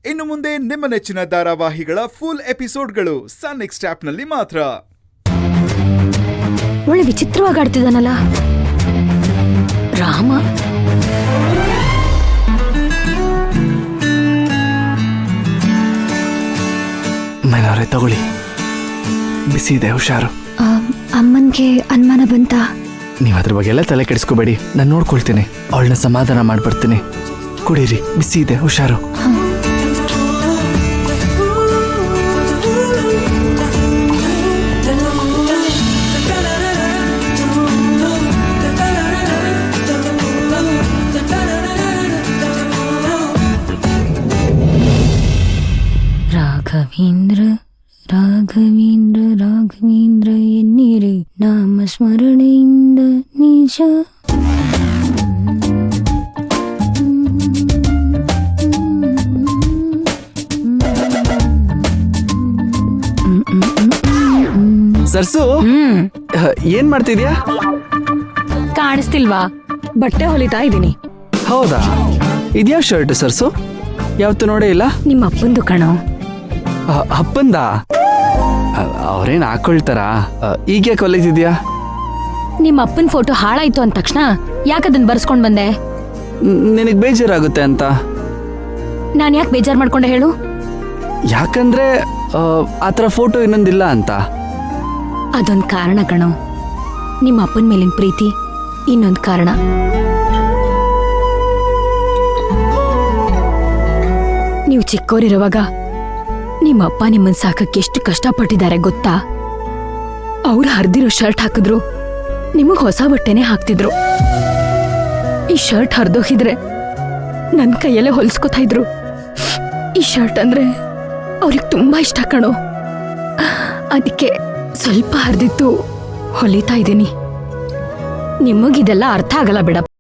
ಇನ್ನು ಮುಂದೆ ನಿಮ್ಮ ನೆಚ್ಚಿನ ಧಾರಾವಾಹಿಗಳ ಫುಲ್ ಎಪಿಸೋಡ್ಗಳು ಸನ್ ನೆಕ್ಸ್ಟ್ ಆಪ್ನಲ್ಲಿ ಮಾತ್ರ. ಒಳ್ಳೆ ವಿಚಿತ್ರವಾಗಿ ಆಡ್ತಿದ್ದಾನಲ್ಲ ರಾಮ. ಮನೆಯವರೇ ತಗೊಳ್ಳಿ, ಬಿಸಿ ಇದೆ, ಹುಷಾರು. ಅಮ್ಮನ್ಗೆ ಅನುಮಾನ ಬಂತ? ನೀವು ಅದ್ರ ಬಗ್ಗೆ ಎಲ್ಲ ತಲೆ ಕೆಡಿಸ್ಕೋಬೇಡಿ, ನಾನು ನೋಡ್ಕೊಳ್ತೀನಿ, ಅವಳನ್ನ ಸಮಾಧಾನ ಮಾಡ್ಬರ್ತೀನಿ. ಕುಡೀರಿ, ಬಿಸಿ ಇದೆ, ಹುಷಾರು. ರಾಘವೇಂದ್ರ ರಾಘವೇಂದ್ರ ರಾಘವೇಂದ್ರ ಎನ್ನಿರಿ ನಾಮ ಸ್ಮರಣೆಯಿಂದ ನಿಜ. ಸರ್ಸು, ಏನ್ ಮಾಡ್ತಿದ್ಯಾ? ಕಾಣಿಸ್ತಿಲ್ವಾ? ಬಟ್ಟೆ ಹೊಲಿತಾ ಇದ್ದೀನಿ. ಹೌದಾ? ಇದ್ಯಾವ ಶರ್ಟ್ ಸರ್ಸು? ಯಾವತ್ತು ನೋಡೇ ಇಲ್ಲ. ನಿಮ್ಮ ಅಪ್ಪಂದು ಕಣೋ. ಅಪ್ಪಂದ? ಅವ್ರೇನ್ ಹಾಕೊಳ್ತಾರ? ಈಗ ಯಾಕೆ ಹೊಲಿತಿದ್ಯಾ? ನಿಮ್ಮ ಅಪ್ಪನ ಫೋಟೋ ಹಾಳಾಯ್ತು ಅಂದ ತಕ್ಷಣ ಯಾಕದನ್ನ ಬರ್ಸ್ಕೊಂಡ್ ಬಂದೆ? ನಿನಗ್ ಬೇಜಾರಾಗುತ್ತೆ ಅಂತ. ನಾನ್ ಯಾಕೆ ಬೇಜಾರ್ ಮಾಡ್ಕೊಂಡೆ ಹೇಳು? ಯಾಕಂದ್ರೆ ಆತರ ಫೋಟೋ ಇನ್ನೊಂದಿಲ್ಲ ಅಂತ. ಅದೊಂದ್ ಕಾರಣ ಕಣೋ. ನಿಮ್ಮ ಅಪ್ಪನ ಮೇಲಿನ ಪ್ರೀತಿ ಇನ್ನೊಂದ್ ಕಾರಣ. ನೀವು ಚಿಕ್ಕೋರಿರುವಾಗ ನಿಮ್ಮ ಅಪ್ಪ ನಿಮ್ಮನ್ ಸಾಕಕ್ಕೆ ಎಷ್ಟು ಕಷ್ಟಪಟ್ಟಿದ್ದಾರೆ ಗೊತ್ತಾ? ಅವ್ರು ಹರಿದಿರೋ ಶರ್ಟ್ ಹಾಕಿದ್ರು, ನಿಮಗ್ ಹೊಸ ಬಟ್ಟೆನೆ ಹಾಕ್ತಿದ್ರು. ಈ ಶರ್ಟ್ ಹರಿದೋಗಿದ್ರೆ ನನ್ ಕೈಯಲ್ಲೇ ಹೊಲ್ಸ್ಕೊತಾ ಇದ್ರು. ಈ ಶರ್ಟ್ ಅಂದ್ರೆ ಅವ್ರಿಗೆ ತುಂಬಾ ಇಷ್ಟ ಕಣೋ. ಅದಕ್ಕೆ ಸ್ವಲ್ಪ ಹರಿದಿತ್ತು ಹೊಲಿತಾ ಇದ್ದೀನಿ. ನಿಮಗಿದೆಲ್ಲ ಅರ್ಥ ಆಗಲ್ಲ ಬಿಡಪ್ಪ.